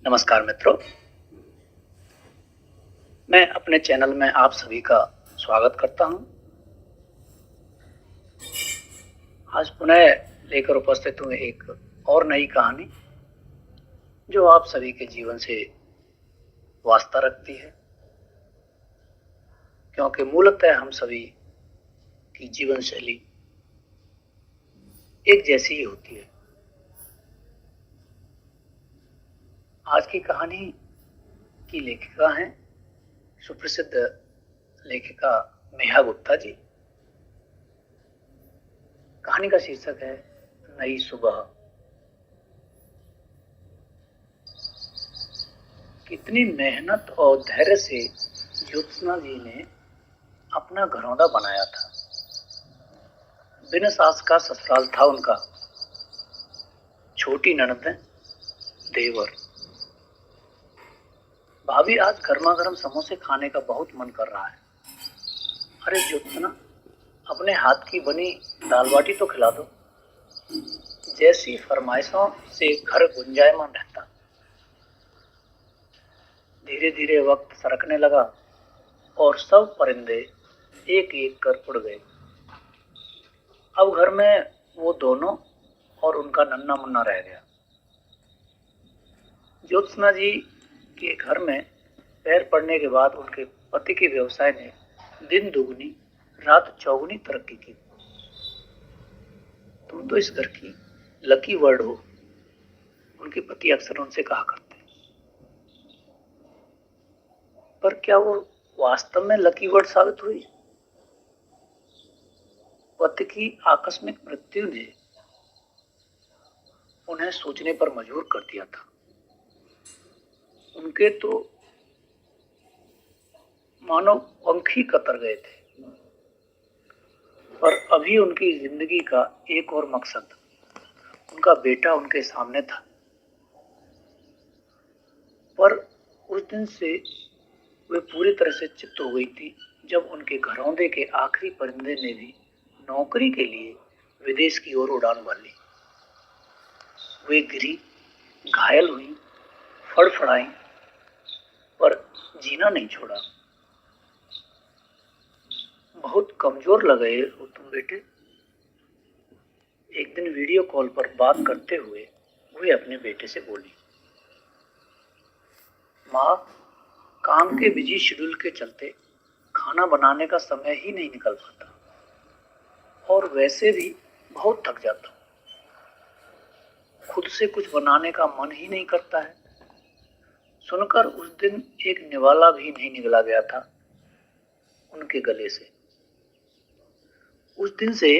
नमस्कार मित्रों, मैं अपने चैनल में आप सभी का स्वागत करता हूं। आज पुनः लेकर उपस्थित हूं एक और नई कहानी जो आप सभी के जीवन से वास्ता रखती है, क्योंकि मूलतः हम सभी की जीवन शैली एक जैसी ही होती है। आज की कहानी की लेखिका हैं सुप्रसिद्ध लेखिका नेहा गुप्ता जी। कहानी का शीर्षक है नई सुबह। कितनी मेहनत और धैर्य से ज्योत्सना जी ने अपना घरौंदा बनाया था। बिना सास का ससुराल था उनका। छोटी ननद, देवर। भाभी, आज गर्मा गर्म समोसे खाने का बहुत मन कर रहा है। अरे ज्योत्सना, अपने हाथ की बनी दाल बाटी तो खिला दो। जैसी फरमाइशों से घर गुंजायमान रहता। धीरे धीरे वक्त सरकने लगा और सब परिंदे एक एक कर उड़ गए। अब घर में वो दोनों और उनका नन्हा मुन्ना रह गया। ज्योत्सना जी के घर में पैर पड़ने के बाद उनके पति के व्यवसाय ने दिन दुगनी रात चौगुनी तरक्की की। तुम तो इस घर की लकी वर्ड हो, उनके पति अक्सर उनसे कहा करते। पर क्या वो वास्तव में लकी वर्ड साबित हुई? पति की आकस्मिक मृत्यु ने उन्हें सोचने पर मजबूर कर दिया था। उनके तो मानो पंख ही कतर गए थे। पर अभी उनकी जिंदगी का एक और मकसद, उनका बेटा उनके सामने था। पर उस दिन से वे पूरी तरह से चित्त हो गई थी जब उनके घरौंदे के आखिरी परिंदे ने भी नौकरी के लिए विदेश की ओर उड़ान भर ली। वे गिरी, घायल हुई, फड़फड़ाई, पर जीना नहीं छोड़ा। बहुत कमजोर लग गए हो तुम बेटे। एक दिन वीडियो कॉल पर बात करते हुए वे अपने बेटे से बोली, माँ, काम के बिजी शेड्यूल के चलते खाना बनाने का समय ही नहीं निकल पाता और वैसे भी बहुत थक जाता हूँ। खुद से कुछ बनाने का मन ही नहीं करता है। सुनकर उस दिन एक निवाला भी नहीं निकला गया था उनके गले से। उस दिन से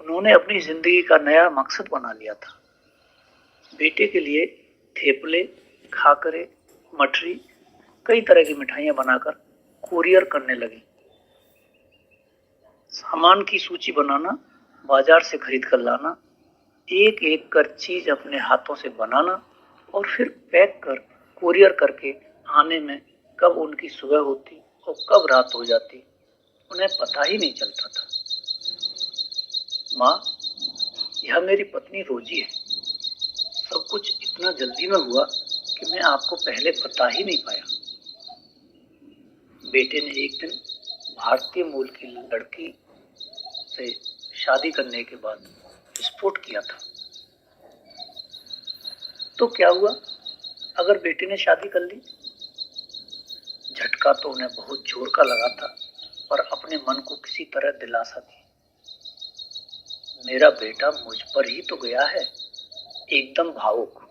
उन्होंने अपनी जिंदगी का नया मकसद बना लिया था। बेटे के लिए थेपले, खाकरे, मठरी, कई तरह की मिठाइयां बनाकर कुरियर करने लगी। सामान की सूची बनाना, बाजार से खरीद कर लाना, एक एक कर चीज अपने हाथों से बनाना और फिर पैक कर कुरियर करके आने में कब उनकी सुबह होती और कब रात हो जाती उन्हें पता ही नहीं चलता था। माँ, यह मेरी पत्नी रोजी है। सब कुछ इतना जल्दी में हुआ कि मैं आपको पहले बता ही नहीं पाया। बेटे ने एक दिन भारतीय मूल की लड़की से शादी करने के बाद विस्फोट किया था। तो क्या हुआ अगर बेटे ने शादी कर ली? झटका तो उन्हें बहुत जोर का लगा था, पर अपने मन को किसी तरह दिलासा दी। मेरा बेटा मुझ पर ही तो गया है, एकदम भावुक।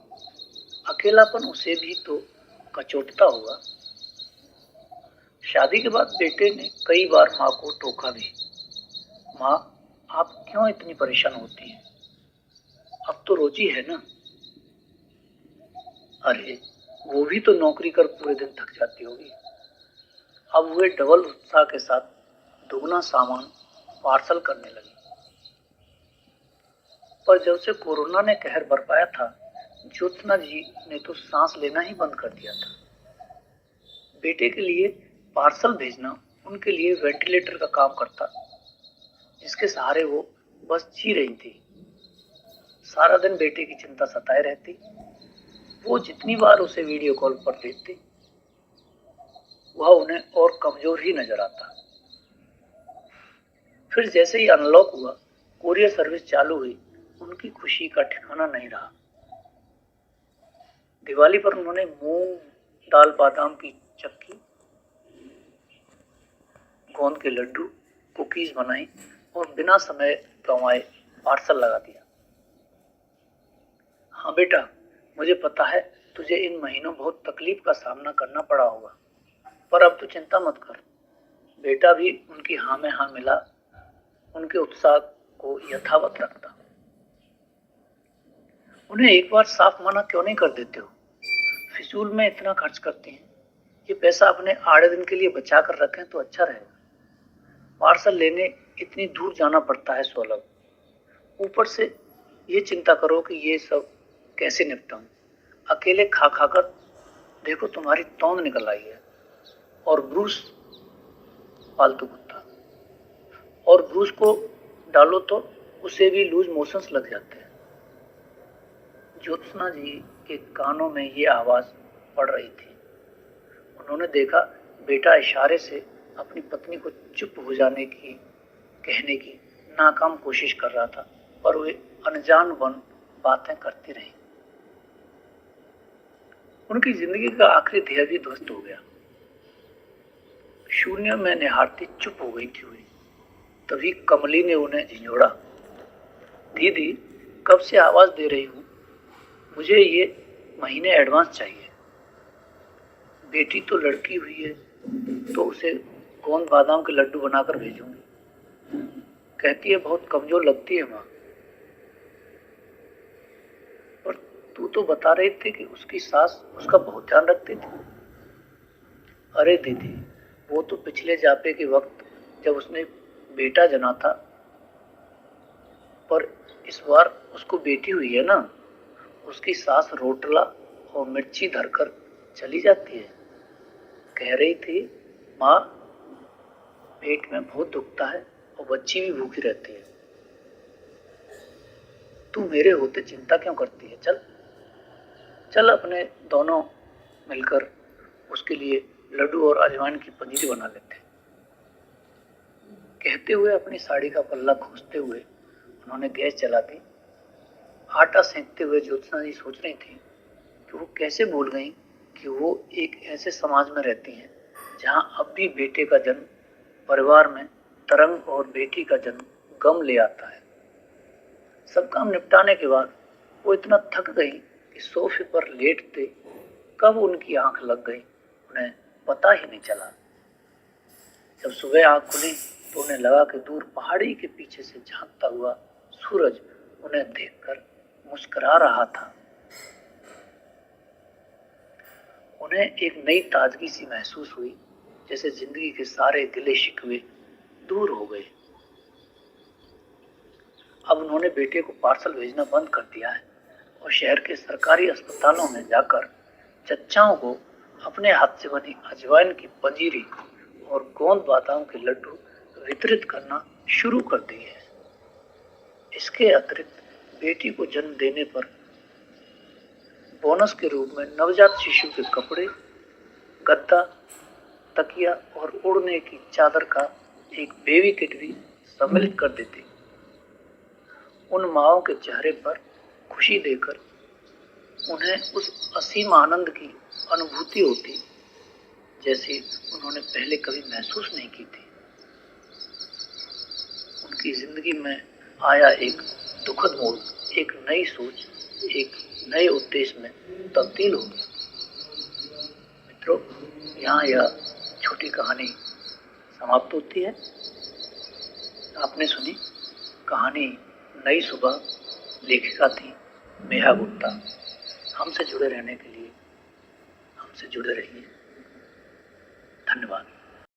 अकेलापन उसे भी तो कचोटता होगा। शादी के बाद बेटे ने कई बार माँ को टोका भी, माँ, आप क्यों इतनी परेशान होती हैं? अब तो रोजी है ना। अरे, वो भी तो नौकरी कर पूरे दिन थक जाती होगी। अब वे डबल उत्साह के साथ दुगना सामान पार्सल करने लगे। पर जब से कोरोना ने कहर बरपाया था, ज्योत्सना जी ने तो सांस लेना ही बंद कर दिया था। बेटे के लिए पार्सल भेजना उनके लिए वेंटिलेटर का काम करता, जिसके सहारे वो बस जी रही थी। सारा दिन बेटे की चिंता सताए रहती। वो जितनी बार उसे वीडियो कॉल पर देखती, वह उन्हें और कमजोर ही नजर आता। फिर जैसे ही अनलॉक हुआ, कोरियर सर्विस चालू हुई, उनकी खुशी का ठिकाना नहीं रहा। दिवाली पर उन्होंने मूंग दाल बादाम की चक्की, गोंद के लड्डू, कुकीज बनाई और बिना समय गंवाए पार्सल लगा दिया। हाँ बेटा, मुझे पता है तुझे इन महीनों बहुत तकलीफ का सामना करना पड़ा होगा, पर अब तो चिंता मत कर। बेटा भी उनकी हाँ में हाँ मिला, उनके उत्साह को यथावत रखता। उन्हें एक बार साफ मना क्यों नहीं कर देते हो? फिजूल में इतना खर्च करते हैं, ये पैसा अपने आड़े दिन के लिए बचा कर रखें तो अच्छा रहेगा। पार्सल लेने इतनी दूर जाना पड़ता है स्वलभ, ऊपर से ये चिंता करो कि ये सब कैसे निपटाऊं। अकेले खा खा कर देखो तुम्हारी तौंद निकल आई है। और ब्रूस पालतू कुत्ता, और ब्रूस को डालो तो उसे भी लूज मोशंस लग जाते हैं। ज्योत्सना जी के कानों में ये आवाज पड़ रही थी। उन्होंने देखा बेटा इशारे से अपनी पत्नी को चुप हो जाने की कहने की नाकाम कोशिश कर रहा था, पर वे अनजान वन बातें करती रही। उनकी जिंदगी का आखिरी ध्येय भी ध्वस्त हो गया। शून्य में निहारती चुप हो गई थी वे। तभी कमली ने उन्हें झिझोड़ा, दीदी कब से आवाज दे रही हूं, मुझे ये महीने एडवांस चाहिए। बेटी तो लड़की हुई है तो उसे गोंद बादाम के लड्डू बनाकर भेजूंगी। कहती है बहुत कमजोर लगती है माँ। पर तू तो बता रही थी कि उसकी सास उसका बहुत ध्यान रखती थी। अरे दीदी, वो तो पिछले जापे के वक्त जब उसने बेटा जना था, पर इस बार उसको बेटी हुई है ना, उसकी सास रोटला और मिर्ची धरकर चली जाती है। कह रही थी माँ पेट में बहुत दुखता है और बच्ची भी भूखी रहती है। तू मेरे होते चिंता क्यों करती है? चल चल अपने दोनों मिलकर उसके लिए लड्डू और अजवाइन की पनीर बना लेते। कहते हुए अपनी साड़ी का पल्ला खोसते हुए उन्होंने गैस जला दी। आटा सेंकते हुए ज्योत्सना जी सोच रही थी कि वो कैसे भूल गई कि वो एक ऐसे समाज में रहती हैं जहां अब भी बेटे का जन्म परिवार में तरंग और बेटी का जन्म गम ले आता है। सब काम निपटाने के बाद वो इतना थक गई कि सोफे पर लेटते कब उनकी आंख लग गई उन्हें पता ही नहीं चला। जब सुबह आंख खुली तो उन्हें लगा कि दूर पहाड़ी के पीछे से झांकता हुआ सूरज उन्हें देखकर मुस्कुरा रहा था। उन्हें एक नई ताजगी सी महसूस हुई, जैसे जिंदगी के सारे गिले शिकवे दूर हो गए। अब उन्होंने बेटे को पार्सल भेजना बंद कर दिया है और शहर के सरकारी अस्पतालों में जाकर चच्चाओं को अपने हाथ से बनी अजवाइन की पंजीरी और गोंद बादाम के लड्डू वितरित करना शुरू कर दिए हैं। इसके अतिरिक्त बेटी को जन्म देने पर बोनस के रूप में नवजात शिशु के कपड़े, गद्दा, तकिया और ओढ़ने की चादर का एक बेबी किट भी सम्मिलित कर देते। उन माओं के चेहरे पर खुशी देकर उन्हें उस असीम आनंद की अनुभूति होती जैसे उन्होंने पहले कभी महसूस नहीं की थी। उनकी जिंदगी में आया एक दुखद मोड़, एक नई सोच, एक नए उद्देश्य में तब्दील हो गया। मित्रों, यहाँ यह छोटी कहानी समाप्त होती है। आपने सुनी कहानी नई सुबह। लेखिका थी मेहा गुप्ता। हमसे जुड़े रहने के लिए हमसे जुड़े रहिए। धन्यवाद।